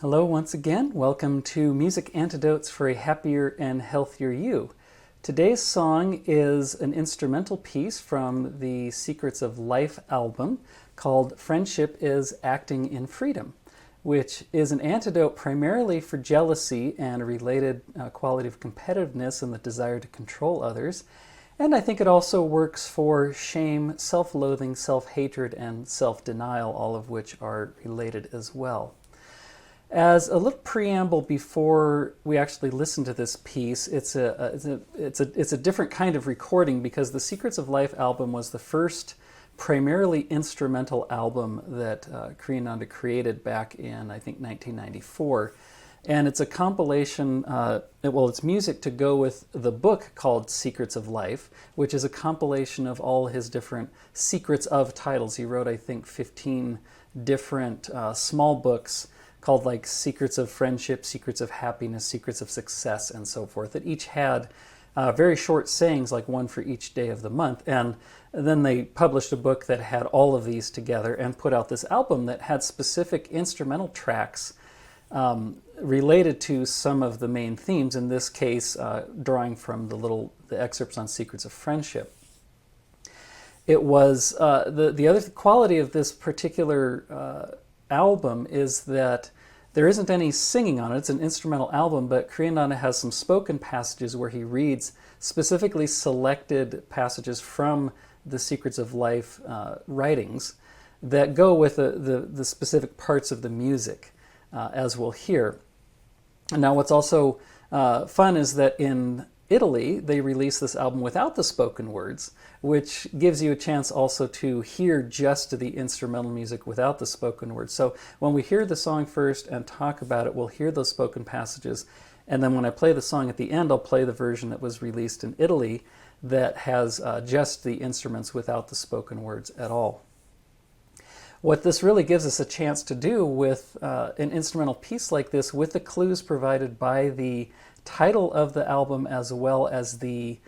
Hello once again. Welcome to Music Antidotes for a Happier and Healthier You. Today's song is an instrumental piece from the Secrets of Life album called Friendship is Acting in Freedom, which is an antidote primarily for jealousy and a related quality of competitiveness and the desire to control others. And I think it also works for shame, self-loathing, self-hatred, and self-denial, all of which are related as well. As a little preamble before we actually listen to this piece, it's a different kind of recording because the Secrets of Life album was the first primarily instrumental album that Ananda created back in, I think, 1994. And it's a compilation, it's music to go with the book called Secrets of Life, which is a compilation of all his different Secrets of titles. He wrote, I think, 15 different small books called like Secrets of Friendship, Secrets of Happiness, Secrets of Success, and so forth, that each had very short sayings, like one for each day of the month. And then they published a book that had all of these together and put out this album that had specific instrumental tracks related to some of the main themes, in this case drawing from the excerpts on Secrets of Friendship. It was, the other quality of this particular album is that there isn't any singing on it. It's an instrumental album, but Ananda has some spoken passages where he reads specifically selected passages from the Secrets of Life writings that go with the specific parts of the music, as we'll hear. Now, what's also fun is that in Italy, they released this album without the spoken words, which gives you a chance also to hear just the instrumental music without the spoken words. So when we hear the song first and talk about it, we'll hear those spoken passages. And then when I play the song at the end, I'll play the version that was released in Italy that has just the instruments without the spoken words at all. What this really gives us a chance to do with an instrumental piece like this, with the clues provided by the title of the album as well as the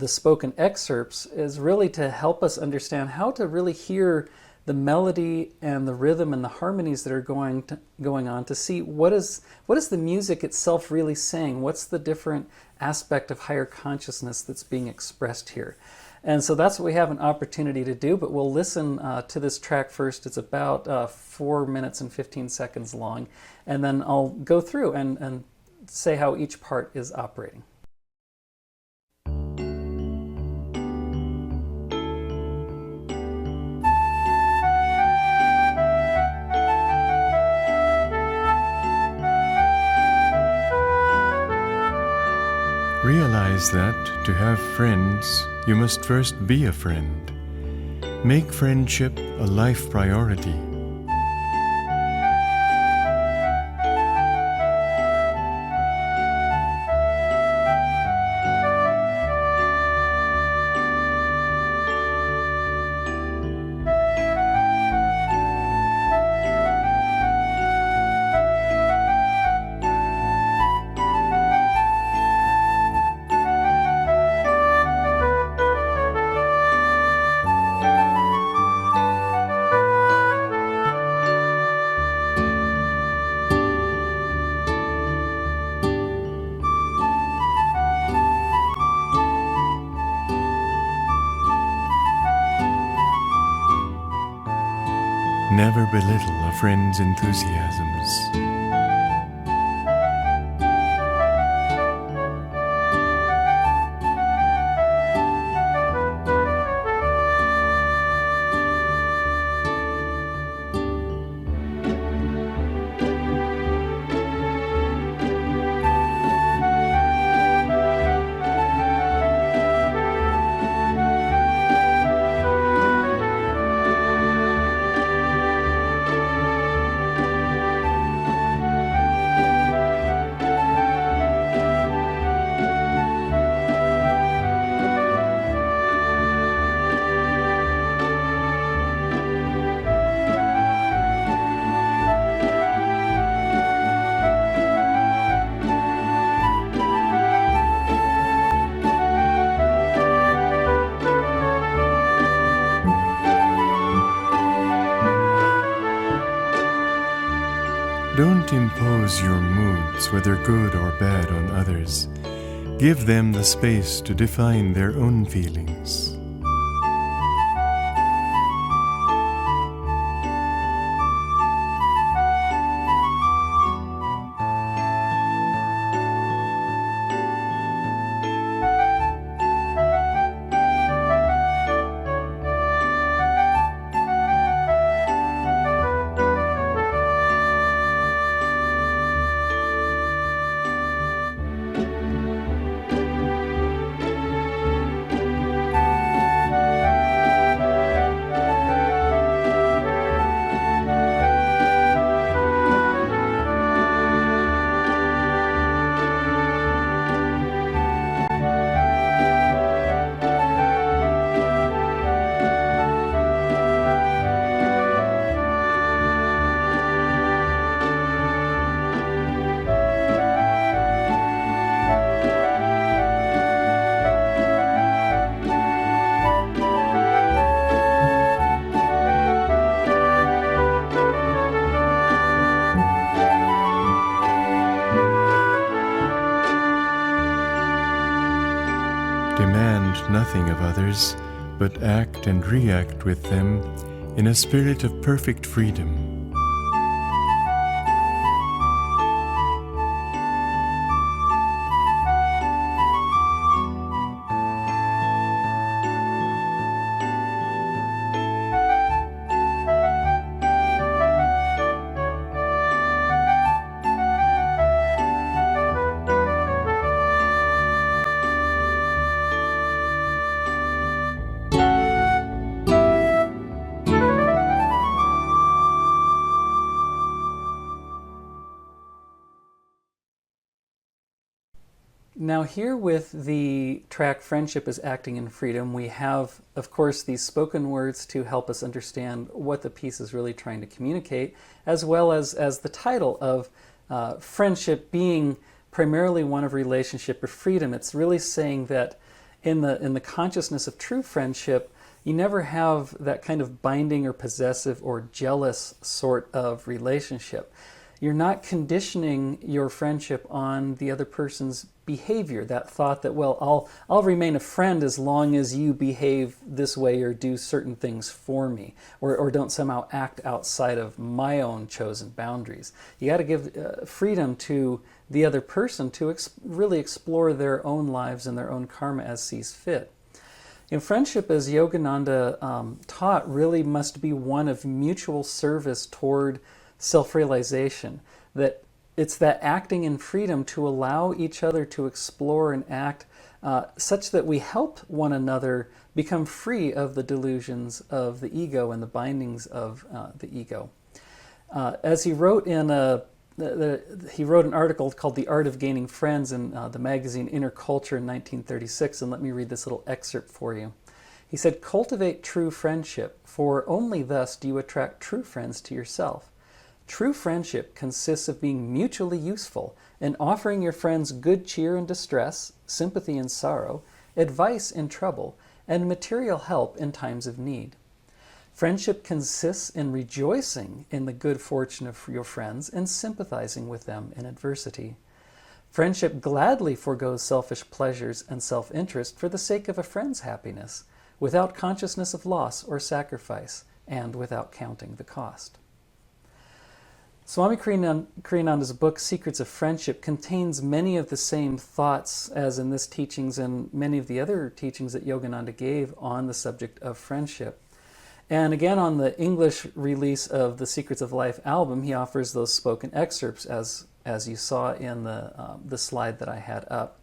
spoken excerpts, is really to help us understand how to really hear the melody and the rhythm and the harmonies that are going on, to see what is the music itself really saying, what's the different aspect of higher consciousness that's being expressed here. And so that's what we have an opportunity to do, but we'll listen to this track first. It's about 4 minutes and 15 seconds long, and then I'll go through and say how each part is operating. Realize that to have friends, you must first be a friend. Make friendship a life priority. Never belittle a friend's enthusiasms. Don't impose your moods, whether good or bad, on others. Give them the space to define their own feelings. Demand nothing of others, but act and react with them in a spirit of perfect freedom. Now here with the track Friendship is Acting in Freedom, we have, of course, these spoken words to help us understand what the piece is really trying to communicate, as well as the title of friendship being primarily one of relationship or freedom. It's really saying that in the consciousness of true friendship, you never have that kind of binding or possessive or jealous sort of relationship. You're not conditioning your friendship on the other person's behavior, that thought that, well, I'll remain a friend as long as you behave this way or do certain things for me, or don't somehow act outside of my own chosen boundaries. You got to give freedom to the other person to really explore their own lives and their own karma as sees fit. In friendship, as Yogananda taught, really must be one of mutual service toward self-realization, that it's that acting in freedom to allow each other to explore and act such that we help one another become free of the delusions of the ego and the bindings of the ego. As he wrote in he wrote an article called The Art of Gaining Friends in the magazine Inner Culture in 1936, and let me read this little excerpt for you. He said, "Cultivate true friendship, for only thus do you attract true friends to yourself. True friendship consists of being mutually useful and offering your friends good cheer in distress, sympathy in sorrow, advice in trouble, and material help in times of need. Friendship consists in rejoicing in the good fortune of your friends and sympathizing with them in adversity. Friendship gladly forgoes selfish pleasures and self-interest for the sake of a friend's happiness, without consciousness of loss or sacrifice, and without counting the cost." Swami Kriyananda's book, Secrets of Friendship, contains many of the same thoughts as in this teachings and many of the other teachings that Yogananda gave on the subject of friendship. And again, on the English release of the Secrets of Life album, he offers those spoken excerpts as you saw in the slide that I had up.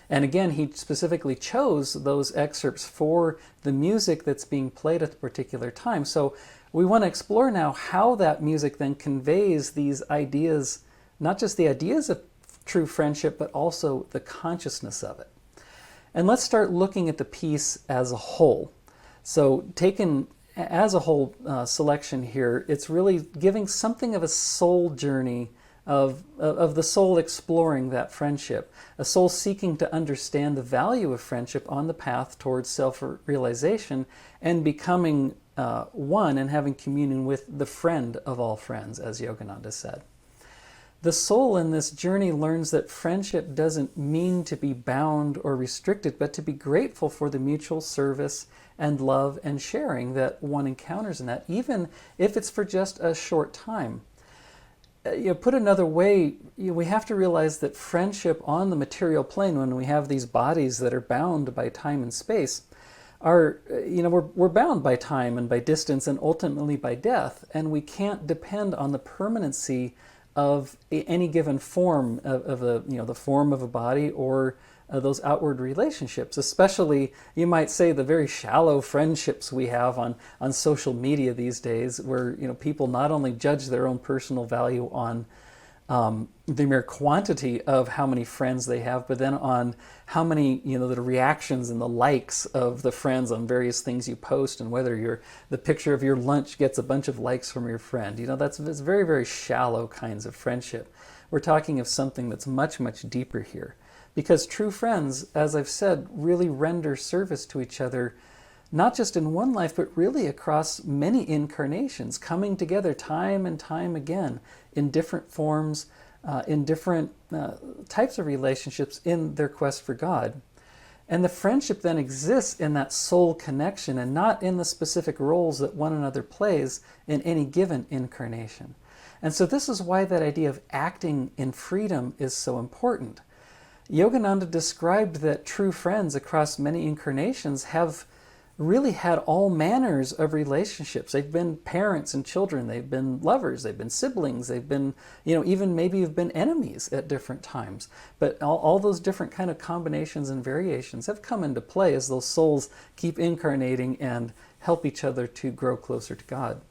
And again, he specifically chose those excerpts for the music that's being played at the particular time. So we want to explore now how that music then conveys these ideas, not just the ideas of true friendship, but also the consciousness of it. And let's start looking at the piece as a whole. So taken as a whole selection here, it's really giving something of a soul journey of the soul exploring that friendship, a soul seeking to understand the value of friendship on the path towards self-realization and becoming one and having communion with the friend of all friends, as Yogananda said. The soul in this journey learns that friendship doesn't mean to be bound or restricted, but to be grateful for the mutual service and love and sharing that one encounters in that, even if it's for just a short time. Put another way, we have to realize that friendship on the material plane, when we have these bodies that are bound by time and space, we're bound by time and by distance and ultimately by death, and we can't depend on the permanency of any given form of the form of a body or those outward relationships, especially, you might say, the very shallow friendships we have on social media these days, where people not only judge their own personal value on the mere quantity of how many friends they have, but then on how many, the reactions and the likes of the friends on various things you post, and whether the picture of your lunch gets a bunch of likes from your friend. That's very, very shallow kinds of friendship. We're talking of something that's much, much deeper here. Because true friends, as I've said, really render service to each other, not just in one life, but really across many incarnations, coming together time and time again in different forms, in different types of relationships in their quest for God. And the friendship then exists in that soul connection and not in the specific roles that one another plays in any given incarnation. And so this is why that idea of acting in freedom is so important. Yogananda described that true friends across many incarnations have really had all manners of relationships. They've been parents and children, they've been lovers, they've been siblings, they've been, even maybe have been enemies at different times. But all those different kind of combinations and variations have come into play as those souls keep incarnating and help each other to grow closer to God.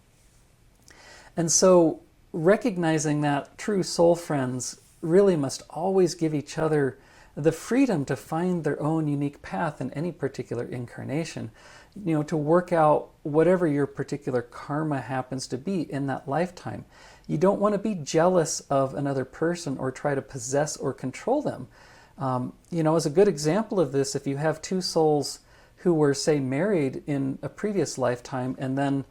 And so recognizing that true soul friends really must always give each other the freedom to find their own unique path in any particular incarnation, to work out whatever your particular karma happens to be in that lifetime. You don't want to be jealous of another person or try to possess or control them. As a good example of this, if you have two souls who were, say, married in a previous lifetime and then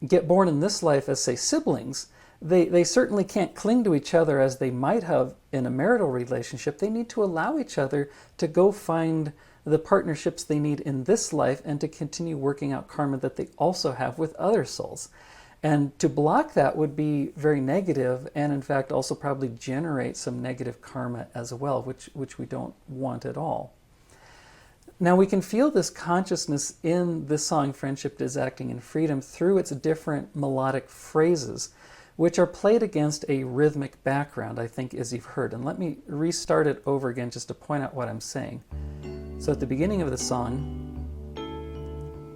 get born in this life as, say, siblings, they certainly can't cling to each other as they might have in a marital relationship. They need to allow each other to go find the partnerships they need in this life and to continue working out karma that they also have with other souls. And to block that would be very negative, and in fact also probably generate some negative karma as well, which we don't want at all. Now we can feel this consciousness in this song, Friendship is Acting in Freedom, through its different melodic phrases, which are played against a rhythmic background, I think, as you've heard. And let me restart it over again just to point out what I'm saying. So at the beginning of the song,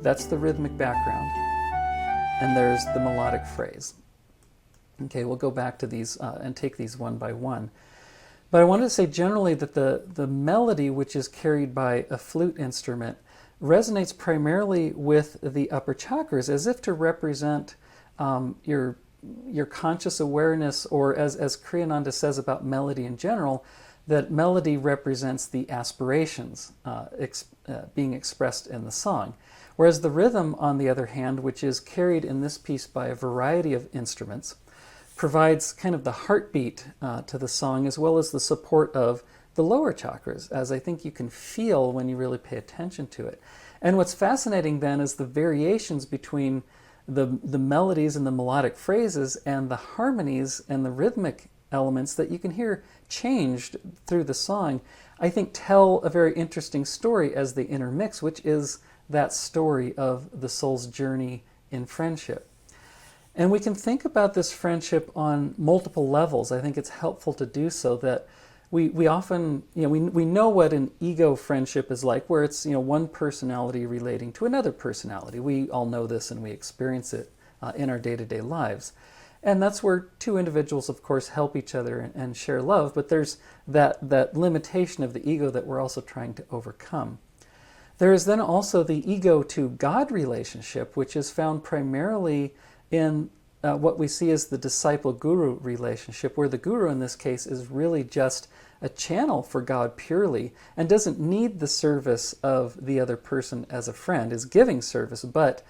that's the rhythmic background, and there's the melodic phrase. Okay, we'll go back to these and take these one by one. But I wanted to say generally that the melody, which is carried by a flute instrument, resonates primarily with the upper chakras, as if to represent your conscious awareness, or as Kriyananda says about melody in general, that melody represents the aspirations being expressed in the song. Whereas the rhythm, on the other hand, which is carried in this piece by a variety of instruments, provides kind of the heartbeat to the song, as well as the support of the lower chakras, as I think you can feel when you really pay attention to it. And what's fascinating then is the variations between the melodies and the melodic phrases and the harmonies and the rhythmic elements that you can hear changed through the song, I think tell a very interesting story as they intermix, which is that story of the soul's journey in friendship. And we can think about this friendship on multiple levels. I think it's helpful to do so, that we often, we know what an ego friendship is like, where it's, one personality relating to another personality. We all know this and we experience it in our day-to-day lives. And that's where two individuals, of course, help each other and share love, but there's that limitation of the ego that we're also trying to overcome. There is then also the ego to God relationship, which is found primarily in what we see as the disciple-guru relationship, where the guru in this case is really just a channel for God purely and doesn't need the service of the other person as a friend, is giving service, but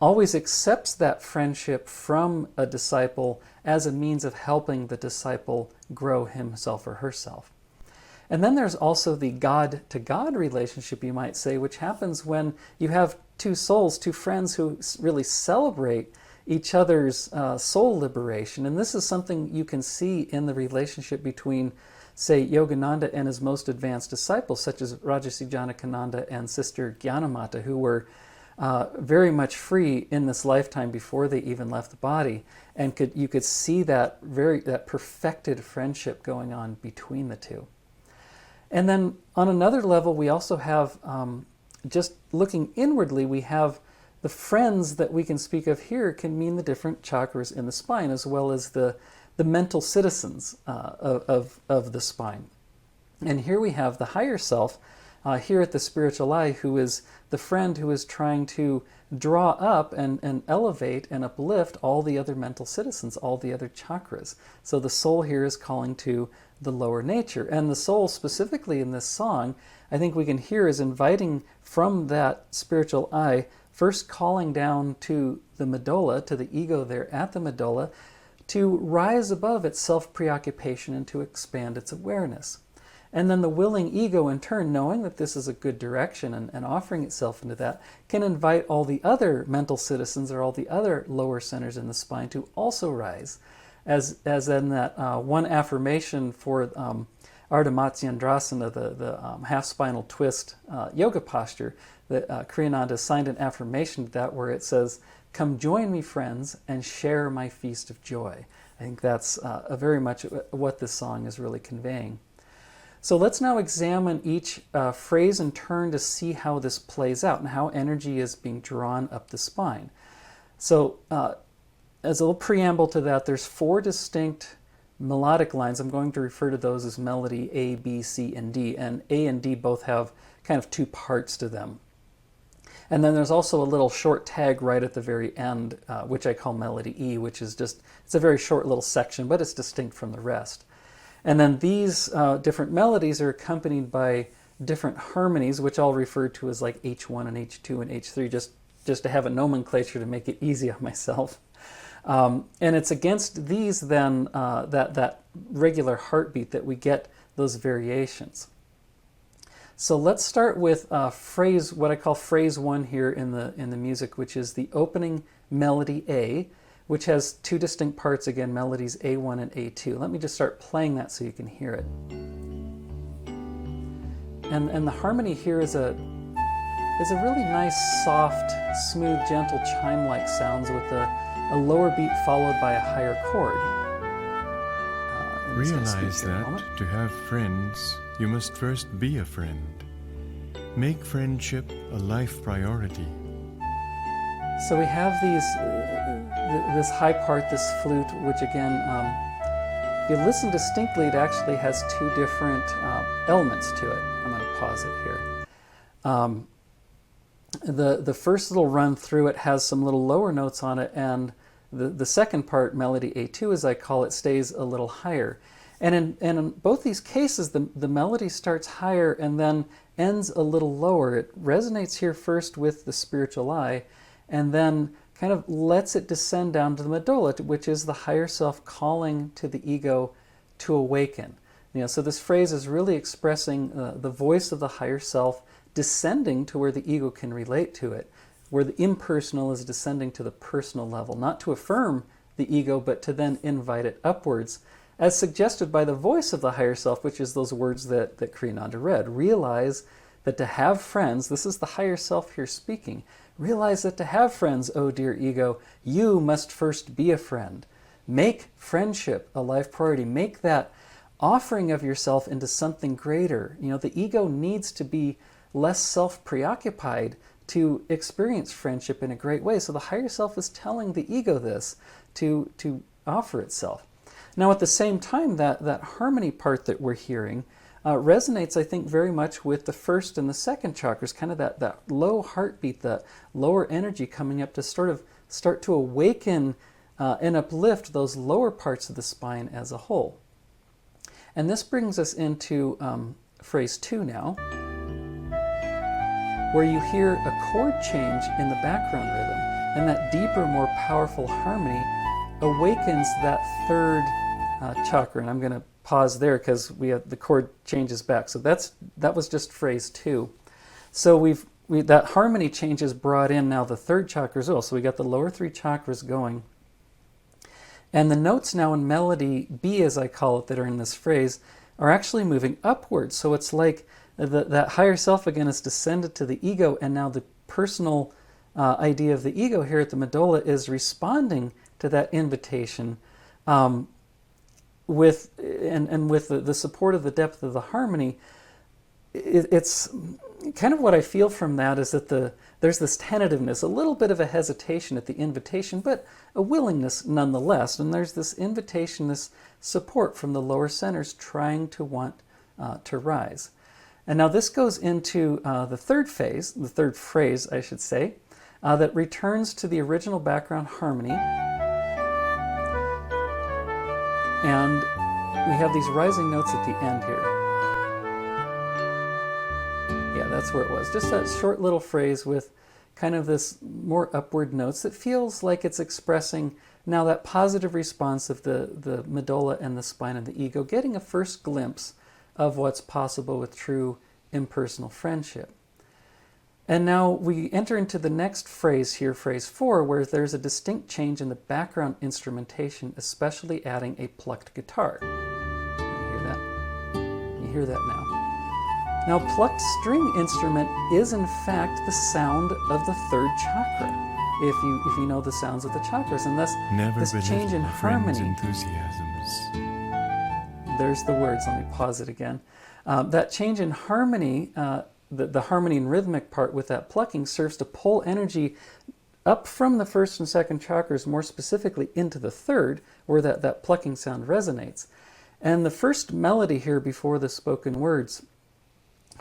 always accepts that friendship from a disciple as a means of helping the disciple grow himself or herself. And then there's also the God-to-God relationship, you might say, which happens when you have two souls, two friends who really celebrate each other's soul liberation. And this is something you can see in the relationship between, say, Yogananda and his most advanced disciples, such as Rajarsi Janakananda and Sister Gyanamata, who were very much free in this lifetime before they even left the body. And you could see that perfected friendship going on between the two. And then on another level, we also have, just looking inwardly, we have the friends that we can speak of here can mean the different chakras in the spine, as well as the mental citizens of the spine. And here we have the higher self, here at the spiritual eye, who is the friend who is trying to draw up and elevate and uplift all the other mental citizens, all the other chakras. So the soul here is calling to the lower nature. And the soul, specifically in this song, I think we can hear is inviting from that spiritual eye, first calling down to the medulla, to the ego there at the medulla, to rise above its self-preoccupation and to expand its awareness. And then the willing ego, in turn, knowing that this is a good direction and offering itself into that, can invite all the other mental citizens or all the other lower centers in the spine to also rise. As in that one affirmation for Ardha Matsyendrasana, the half spinal twist yoga posture, that Kriyananda signed an affirmation to that where it says, "Come join me, friends, and share my feast of joy." I think that's very much what this song is really conveying. So let's now examine each phrase in turn to see how this plays out and how energy is being drawn up the spine. So as a little preamble to that, there's 4 distinct melodic lines. I'm going to refer to those as melody A, B, C, and D. And A and D both have kind of 2 parts to them. And then there's also a little short tag right at the very end, which I call melody E, which is just, it's a very short little section, but it's distinct from the rest. And then these different melodies are accompanied by different harmonies, which I'll refer to as like H1 and H2 and H3, just to have a nomenclature to make it easy on myself. And it's against these then, that regular heartbeat, that we get those variations. So let's start with what I call phrase 1 here in the music, which is the opening melody A, which has 2 distinct parts, again, melodies A1 and A2. Let me just start playing that so you can hear it. And the harmony here is a really nice, soft, smooth, gentle, chime-like sounds with a lower beat followed by a higher chord. Realize that to have friends, you must first be a friend. Make friendship a life priority. So we have this high part, this flute, which again, if you listen distinctly, it actually has 2 different elements to it. I'm going to pause it here. The first little run through it has some little lower notes on it, and the second part, melody A2 as I call it, stays a little higher. And in both these cases, the melody starts higher and then ends a little lower. It resonates here first with the spiritual eye, and then kind of lets it descend down to the medulla, which is the higher self calling to the ego to awaken. So this phrase is really expressing the voice of the higher self descending to where the ego can relate to it, where the impersonal is descending to the personal level, not to affirm the ego, but to then invite it upwards, as suggested by the voice of the higher self, which is those words that Kriyananda read. Realize that to have friends, this is the higher self here speaking, realize that to have friends, oh dear ego, you must first be a friend. Make friendship a life priority. Make that offering of yourself into something greater. The ego needs to be less self-preoccupied to experience friendship in a great way. So the higher self is telling the ego this to offer itself. Now at the same time, that harmony part that we're hearing resonates, I think, very much with the first and the second chakras, kind of that low heartbeat, that lower energy coming up to sort of start to awaken and uplift those lower parts of the spine as a whole. And this brings us into phrase 2 now, where you hear a chord change in the background rhythm. And that deeper, more powerful harmony awakens that third chakra. And I'm going to pause there because the chord changes back. So that was just phrase 2. So that harmony change has brought in now the third chakra as well. So we got the lower 3 chakras going. And the notes now in melody B, as I call it, that are in this phrase, are actually moving upwards. So it's like that higher self again has descended to the ego, and now the personal idea of the ego here at the medulla is responding to that invitation with the support of the depth of the harmony. It's kind of what I feel from that is that there's this tentativeness, a little bit of a hesitation at the invitation, but a willingness nonetheless. And there's this invitation, this support from the lower centers trying to want to rise. And now this goes into the third phrase, I should say, that returns to the original background harmony. And we have these rising notes at the end here. Yeah, that's where it was. Just that short little phrase with kind of this more upward notes that feels like it's expressing now that positive response of the medulla and the spine and the ego, getting a first glimpse of what's possible with true impersonal friendship. And now we enter into the next phrase here, phrase 4, where there's a distinct change in the background instrumentation, especially adding a plucked guitar. You hear that? You hear that now. Now, plucked string instrument is in fact the sound of the third chakra, if you know the sounds of the chakras, and thus this change in harmony. Enthusiasms. There's the words. Let me pause it again. That change in harmony, the harmony and rhythmic part with that plucking serves to pull energy up from the first and second chakras, more specifically into the third, where that plucking sound resonates. And the first melody here before the spoken words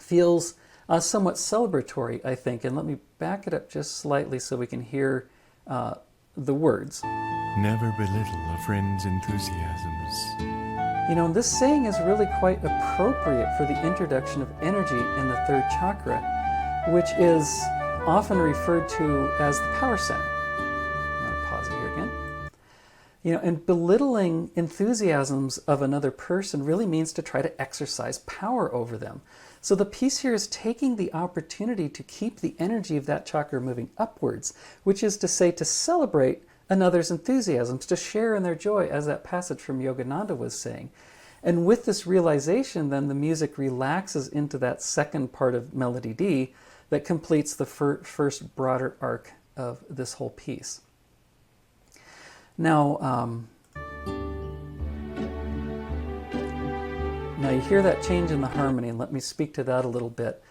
feels somewhat celebratory, I think. And let me back it up just slightly so we can hear the words. Never belittle a friend's enthusiasms. You know, this saying is really quite appropriate for the introduction of energy in the third chakra, which is often referred to as the power center. I'm going to pause it here again. You know, and belittling enthusiasms of another person really means to try to exercise power over them. So the piece here is taking the opportunity to keep the energy of that chakra moving upwards, which is to say to celebrate another's enthusiasms, to share in their joy, as that passage from Yogananda was saying. And with this realization, then the music relaxes into that second part of Melody D that completes the first broader arc of this whole piece. Now you hear that change in the harmony, and let me speak to that a little bit.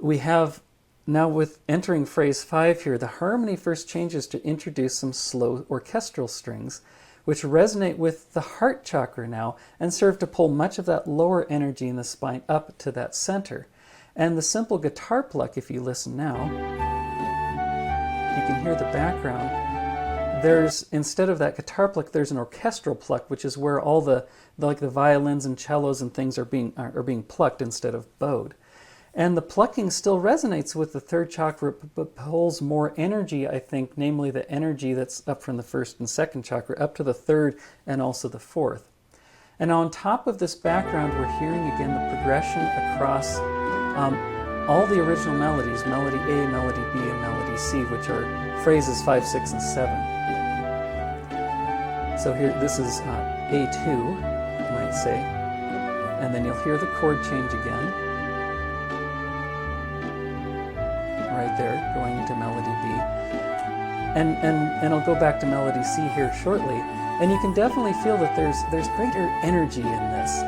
We have now, with entering phrase 5 here, the harmony first changes to introduce some slow orchestral strings, which resonate with the heart chakra now and serve to pull much of that lower energy in the spine up to that center. And the simple guitar pluck, if you listen now, you can hear the background. There's, instead of that guitar pluck, there's an orchestral pluck, which is where all the violins and cellos and things are being plucked instead of bowed. And the plucking still resonates with the third chakra, but pulls more energy, I think, namely the energy that's up from the first and second chakra, up to the third and also the fourth. And on top of this background, we're hearing again the progression across all the original melodies, Melody A, Melody B, and Melody C, which are phrases 5, 6, and 7. So here, this is A2, you might say, and then you'll hear the chord change again. Right there, going into Melody B. And I'll go back to Melody C here shortly. And you can definitely feel that there's greater energy in this.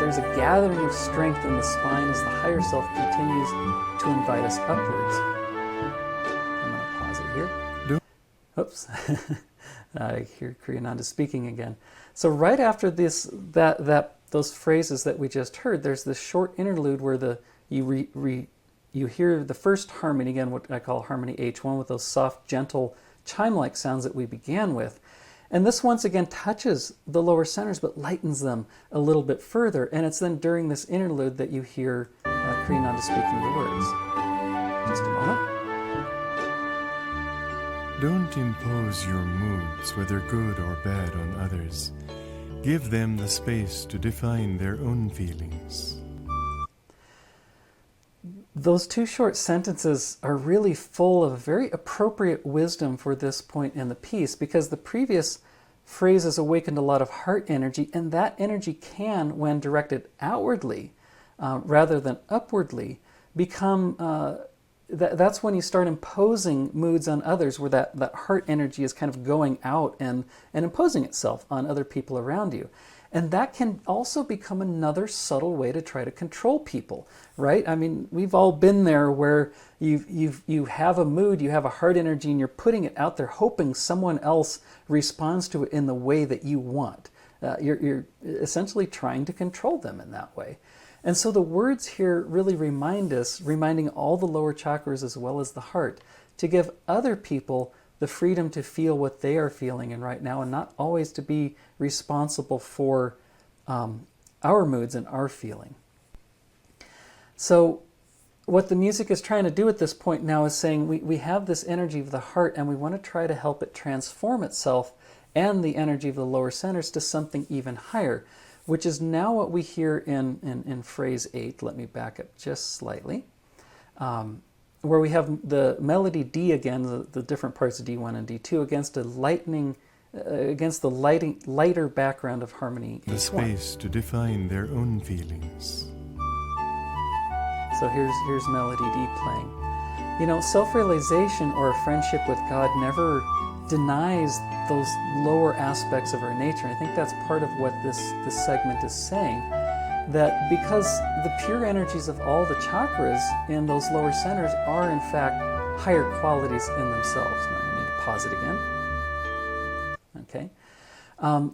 There's a gathering of strength in the spine as the higher self continues to invite us upwards. I'm going to pause it here. Oops. I hear Ananda speaking again. So right after those phrases that we just heard, there's this short interlude where you hear the first harmony, again, what I call harmony H1, with those soft, gentle, chime-like sounds that we began with. And this once again touches the lower centers, but lightens them a little bit further. And it's then during this interlude that you hear Kriyananda speaking the words. Just a moment. Don't impose your moods, whether good or bad, on others. Give them the space to define their own feelings. Those two short sentences are really full of very appropriate wisdom for this point in the piece, because the previous phrases awakened a lot of heart energy, and that energy can, when directed outwardly rather than upwardly, become that's when you start imposing moods on others, where that heart energy is kind of going out and imposing itself on other people around you. And that can also become another subtle way to try to control people, right? I mean, we've all been there where you have a mood, you have a heart energy, and you're putting it out there hoping someone else responds to it in the way that you want. You're essentially trying to control them in that way. And so the words here really remind us, reminding all the lower chakras as well as the heart, to give other people the freedom to feel what they are feeling in right now, and not always to be responsible for our moods and our feeling. So what the music is trying to do at this point now is saying we have this energy of the heart, and we want to try to help it transform itself and the energy of the lower centers to something even higher, which is now what we hear in phrase 8. Let me back up just slightly. Where we have the melody D again, the different parts of D1 and D2, against the lighter background of harmony. The space to define their own feelings. So here's melody D playing. You know, self-realization or a friendship with God never denies those lower aspects of our nature. I think that's part of what this segment is saying, that because the pure energies of all the chakras in those lower centers are in fact higher qualities in themselves. Now I need to pause it again. Okay.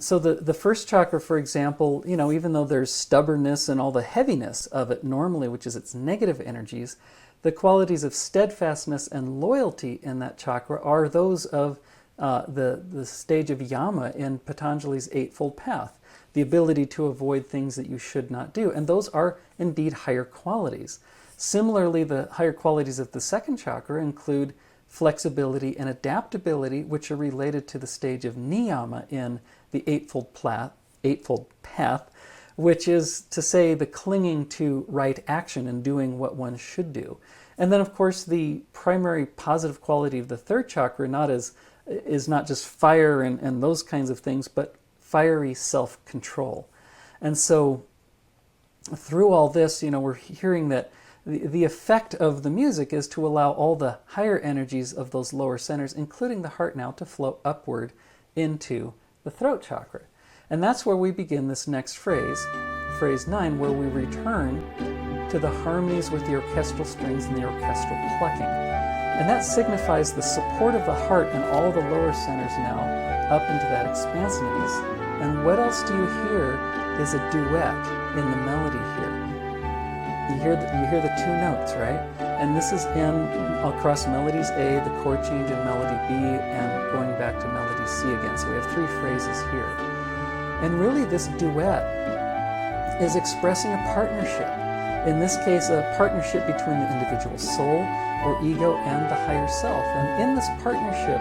So the first chakra, for example, you know, even though there's stubbornness and all the heaviness of it normally, which is its negative energies, the qualities of steadfastness and loyalty in that chakra are those of the stage of yama in Patanjali's Eightfold Path, the ability to avoid things that you should not do. And those are indeed higher qualities. Similarly, the higher qualities of the second chakra include flexibility and adaptability, which are related to the stage of niyama in the Eightfold Path, which is to say the clinging to right action and doing what one should do. And then, of course, the primary positive quality of the third chakra is not just fire and those kinds of things, but fiery self-control. And so through all this, you know, we're hearing that the effect of the music is to allow all the higher energies of those lower centers, including the heart now, to flow upward into the throat chakra. And that's where we begin this next phrase, phrase 9, where we return to the harmonies with the orchestral strings and the orchestral plucking. And that signifies the support of the heart and all the lower centers now up into that expansiveness. And what else do you hear is a duet in the melody here. You hear the two notes, right? And this is in across melodies A, the chord change in melody B, and going back to melody C again. So we have three phrases here. And really this duet is expressing a partnership. In this case, a partnership between the individual soul or ego and the higher self. And in this partnership,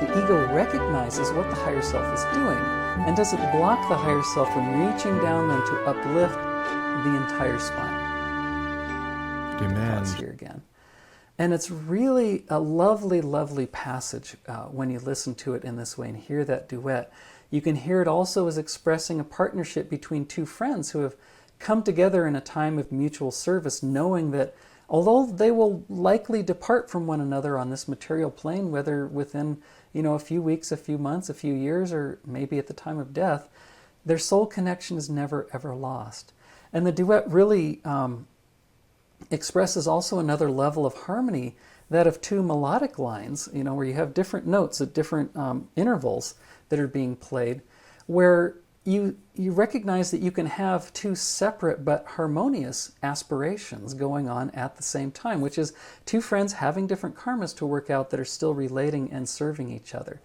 the ego recognizes what the higher self is doing and doesn't block the higher self from reaching down then to uplift the entire spine. Demand. Here again. And it's really a lovely, lovely passage when you listen to it in this way and hear that duet. You can hear it also as expressing a partnership between two friends who have come together in a time of mutual service, knowing that although they will likely depart from one another on this material plane, whether within, you know, a few weeks, a few months, a few years, or maybe at the time of death, their soul connection is never, ever lost. And the duet really expresses also another level of harmony, that of two melodic lines, you know, where you have different notes at different intervals that are being played, where you recognize that you can have two separate but harmonious aspirations going on at the same time, which is two friends having different karmas to work out that are still relating and serving each other.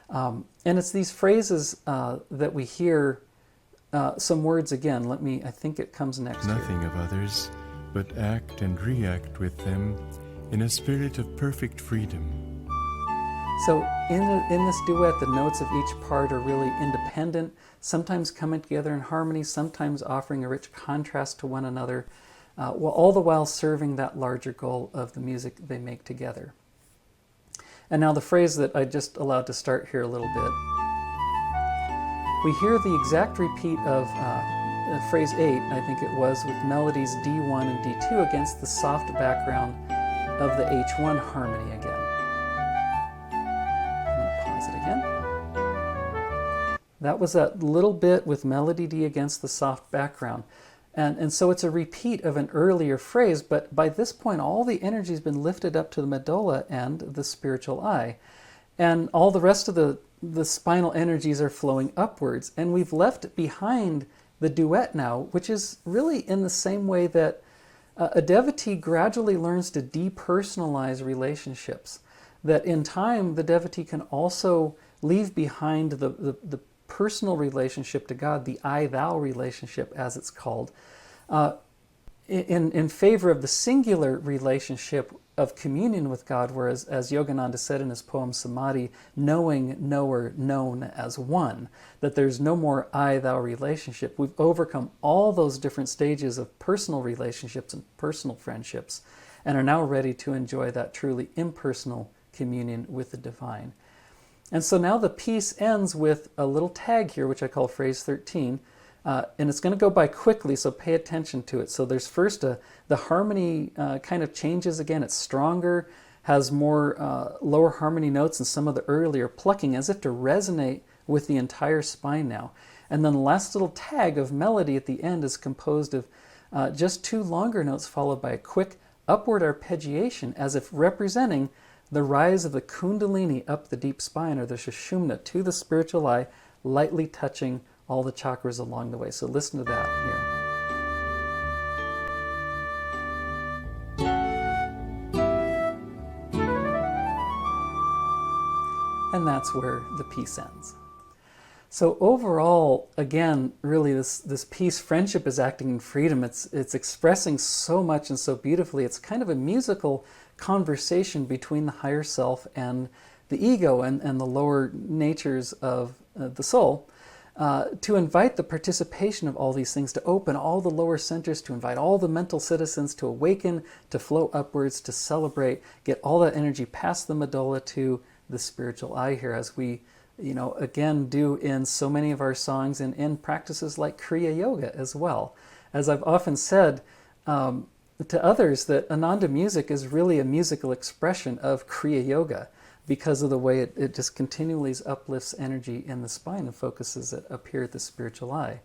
And it's these phrases that we hear, some words again. I think it comes next here. Nothing of others, but act and react with them in a spirit of perfect freedom. So in this duet, the notes of each part are really independent, sometimes coming together in harmony, sometimes offering a rich contrast to one another, while all the while serving that larger goal of the music they make together. And now the phrase that I just allowed to start here a little bit. We hear the exact repeat of phrase 8, I think it was, with melodies D1 and D2 against the soft background of the H1 harmony again. I'm going to pause it again. That was that little bit with melody D against the soft background. And so it's a repeat of an earlier phrase, but by this point all the energy has been lifted up to the medulla and the spiritual eye. And all the rest of the spinal energies are flowing upwards. And we've left behind the duet now, which is really in the same way that a devotee gradually learns to depersonalize relationships. That in time, the devotee can also leave behind the personal relationship to God, the I-thou relationship, as it's called, in favor of the singular relationship of communion with God, whereas, as Yogananda said in his poem Samadhi, knowing, knower, known as one, that there's no more I-thou relationship. We've overcome all those different stages of personal relationships and personal friendships, and are now ready to enjoy that truly impersonal communion with the divine. And so now the piece ends with a little tag here, which I call phrase 13, and it's going to go by quickly, so pay attention to it. So there's first the harmony kind of changes again. It's stronger, has more lower harmony notes and some of the earlier plucking, as if to resonate with the entire spine now. And then the last little tag of melody at the end is composed of just 2 longer notes followed by a quick upward arpeggiation, as if representing the rise of the kundalini up the deep spine, or the sushumna, to the spiritual eye, lightly touching all the chakras along the way. So listen to that here. And that's where the piece ends. So overall, again, really this piece, Friendship is Acting in Freedom, it's expressing so much and so beautifully. It's kind of a musical conversation between the higher self and the ego and the lower natures of the soul, to invite the participation of all these things, to open all the lower centers, to invite all the mental citizens to awaken, to flow upwards, to celebrate, get all that energy past the medulla to the spiritual eye here, as we, again, do in so many of our songs and in practices like Kriya Yoga as well. As I've often said to others, that Ananda music is really a musical expression of Kriya Yoga, because of the way it just continually uplifts energy in the spine and focuses it up here at the spiritual eye.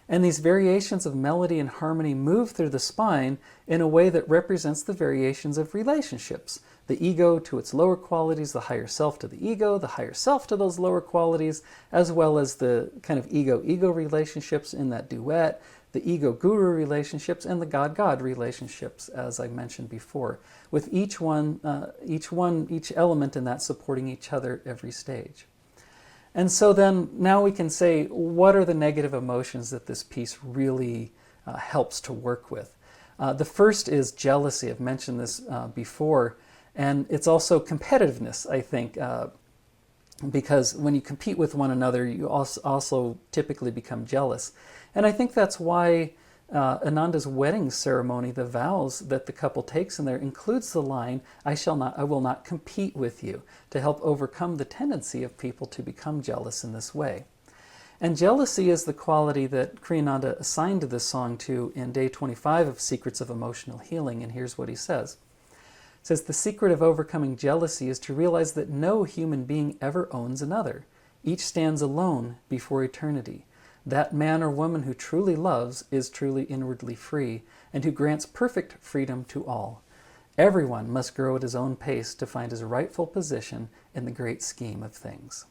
And these variations of melody and harmony move through the spine in a way that represents the variations of relationships. The ego to its lower qualities, the higher self to the ego, the higher self to those lower qualities, as well as the kind of ego-ego relationships in that duet, the ego-guru relationships, and the God-God relationships, as I mentioned before, with each element in that supporting each other at every stage. And so then now we can say, what are the negative emotions that this piece really helps to work with? The first is jealousy. I've mentioned this before, and it's also competitiveness, I think, because when you compete with one another, you also typically become jealous. And I think that's why Ananda's wedding ceremony, the vows that the couple takes in there, includes the line, I will not compete with you, to help overcome the tendency of people to become jealous in this way. And jealousy is the quality that Kriyananda assigned to this song to in day 25 of Secrets of Emotional Healing, and here's what he says. It says, the secret of overcoming jealousy is to realize that no human being ever owns another. Each stands alone before eternity. That man or woman who truly loves is truly inwardly free, and who grants perfect freedom to all. Everyone must grow at his own pace to find his rightful position in the great scheme of things.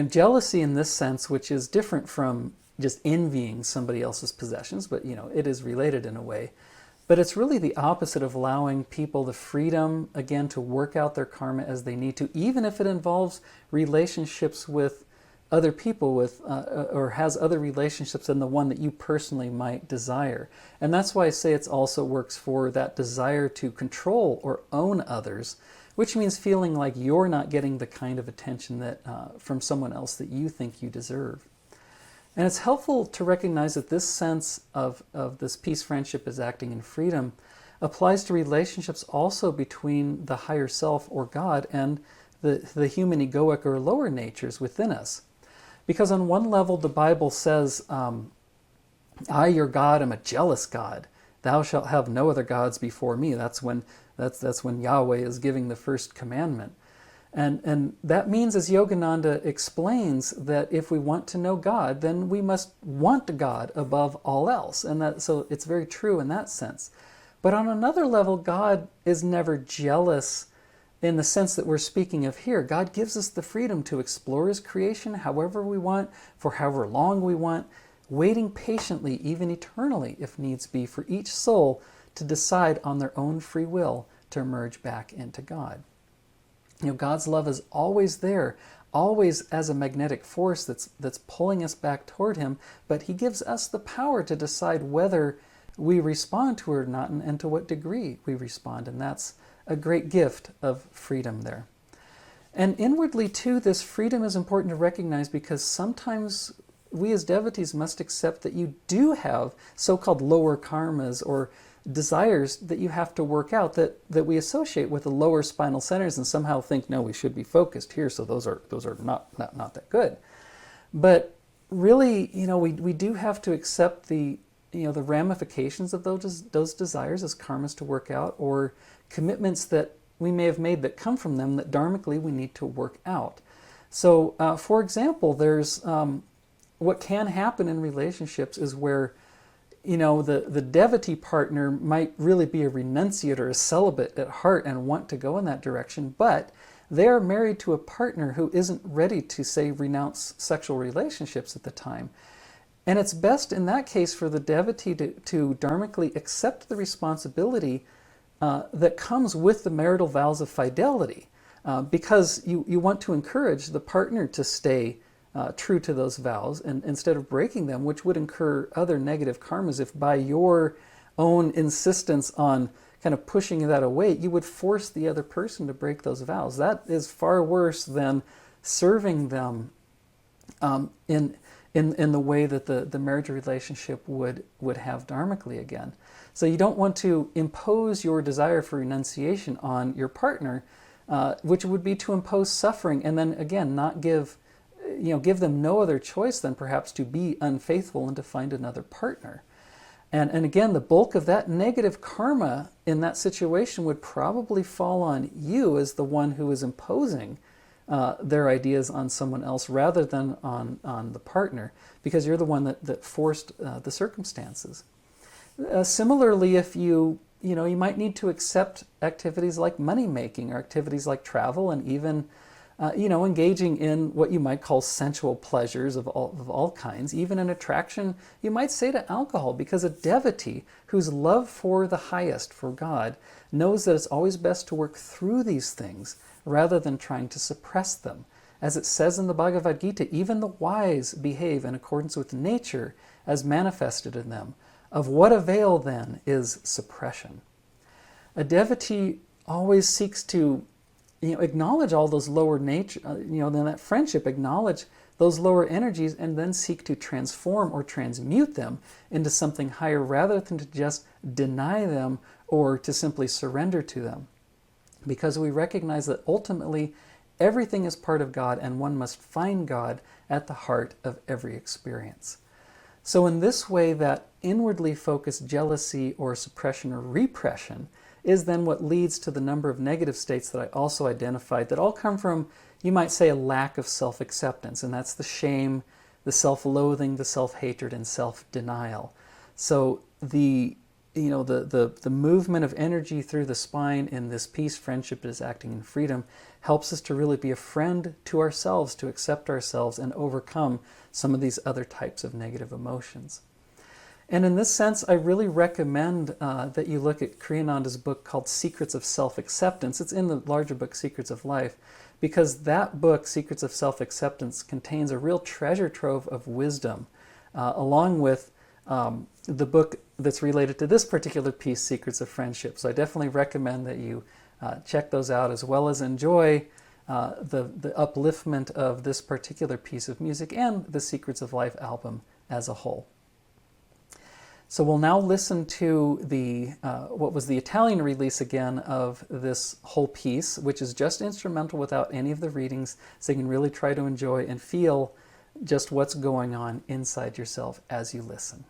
Jealousy in this sense, which is different from just envying somebody else's possessions, but it is related in a way. But it's really the opposite of allowing people the freedom, again, to work out their karma as they need to, even if it involves relationships with other people or has other relationships than the one that you personally might desire. And that's why I say it also works for that desire to control or own others, which means feeling like you're not getting the kind of attention that from someone else that you think you deserve. And it's helpful to recognize that this sense of this peace friendship as acting in freedom applies to relationships also between the higher self or God and the human egoic or lower natures within us. Because on one level, the Bible says, I, your God, am a jealous God. Thou shalt have no other gods before me. That's when Yahweh is giving the first commandment. And that means, as Yogananda explains, that if we want to know God, then we must want God above all else. And so it's very true in that sense. But on another level, God is never jealous in the sense that we're speaking of here. God gives us the freedom to explore His creation however we want, for however long we want, waiting patiently, even eternally, if needs be, for each soul to decide on their own free will to emerge back into God. God's love is always there, always as a magnetic force that's pulling us back toward Him, but He gives us the power to decide whether we respond to it or not, and to what degree we respond, and that's a great gift of freedom there. And inwardly, too, this freedom is important to recognize, because sometimes we as devotees must accept that you do have so-called lower karmas or desires that you have to work out that we associate with the lower spinal centers and somehow think, no, we should be focused here, so those are not that good. But really, we do have to accept the ramifications of those desires as karmas to work out, or commitments that we may have made that come from them that dharmically we need to work out. So, for example, there's what can happen in relationships is where the devotee partner might really be a renunciate or a celibate at heart and want to go in that direction, but they're married to a partner who isn't ready to, say, renounce sexual relationships at the time. And it's best in that case for the devotee to dharmically accept the responsibility that comes with the marital vows of fidelity, because you want to encourage the partner to stay true to those vows, and instead of breaking them, which would incur other negative karmas if by your own insistence on kind of pushing that away, you would force the other person to break those vows. That is far worse than serving them in the way that the marriage relationship would have dharmically again. So you don't want to impose your desire for renunciation on your partner, which would be to impose suffering, and then again not give them no other choice than perhaps to be unfaithful and to find another partner. And again, the bulk of that negative karma in that situation would probably fall on you as the one who is imposing their ideas on someone else rather than on the partner, because you're the one that forced the circumstances. Similarly, if you might need to accept activities like money making or activities like travel, and even engaging in what you might call sensual pleasures of all kinds, even an attraction, you might say, to alcohol, because a devotee whose love for the highest, for God, knows that it's always best to work through these things rather than trying to suppress them. As it says in the Bhagavad Gita, even the wise behave in accordance with nature as manifested in them. Of what avail then is suppression? A devotee always seeks to acknowledge all those lower nature, then that friendship, acknowledge those lower energies, and then seek to transform or transmute them into something higher rather than to just deny them or to simply surrender to them. Because we recognize that ultimately everything is part of God, and one must find God at the heart of every experience. So in this way, that inwardly focused jealousy or suppression or repression is then what leads to the number of negative states that I also identified that all come from, you might say, a lack of self-acceptance, and that's the shame, the self-loathing, the self-hatred, and self-denial. So the movement of energy through the spine in this peace, friendship is acting in freedom, helps us to really be a friend to ourselves, to accept ourselves and overcome some of these other types of negative emotions. And in this sense, I really recommend that you look at Kriyananda's book called Secrets of Self-Acceptance. It's in the larger book, Secrets of Life, because that book, Secrets of Self-Acceptance, contains a real treasure trove of wisdom, along with the book that's related to this particular piece, Secrets of Friendship. So I definitely recommend that you check those out, as well as enjoy the upliftment of this particular piece of music and the Secrets of Life album as a whole. So we'll now listen to what was the Italian release again of this whole piece, which is just instrumental without any of the readings, so you can really try to enjoy and feel just what's going on inside yourself as you listen.